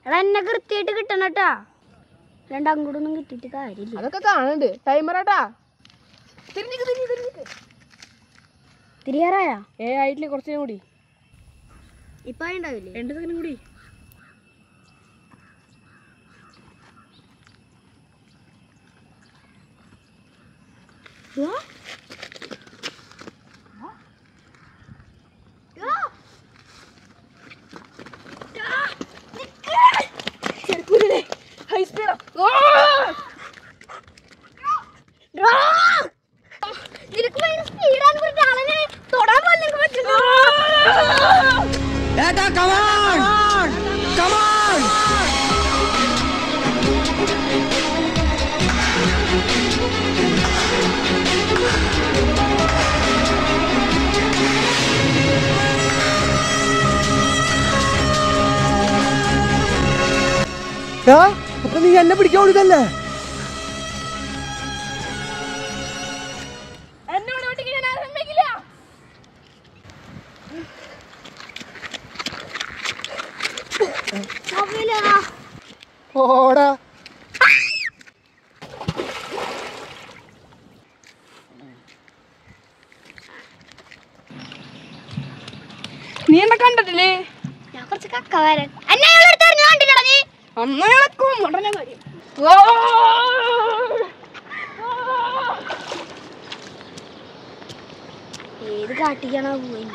എടാ എന്നെ കൃത്യമായിട്ട് കിട്ടണം കേട്ടാ. രണ്ടാം കൂടെ ഒന്നും കിട്ടിയിട്ട് കാര്യമില്ല. അതൊക്കെ കാണുന്നുണ്ട്. ടൈമറാട്ടാ. തിരിയാറായ ആയിട്ടില്ലേ, കുറച്ചും കൂടി. ഇപ്പൊ ഉണ്ടാവില്ലേ? 2 സെക്കൻഡ് കൂടി. ഹൈ സ്പീഡാ. നിനക്ക് ഭയങ്കര സ്പീഡാണ് പറഞ്ഞ ആളെ തൊടാൻ പോലും പറ്റുന്നു. അപ്പൊ നീ എന്നെ പിടിക്കാൻ കൊടുക്കല്ലേ? ഓടാ. നീ എന്നെ കണ്ടിട്ടില്ലേ? ഞാൻ കുറച്ച് കക്കവാരൻ കണ്ടില്ലടാ നീ. ഉടനെ കാര്യം. ഏത് കാട്ടിക്കാണോ പോയി?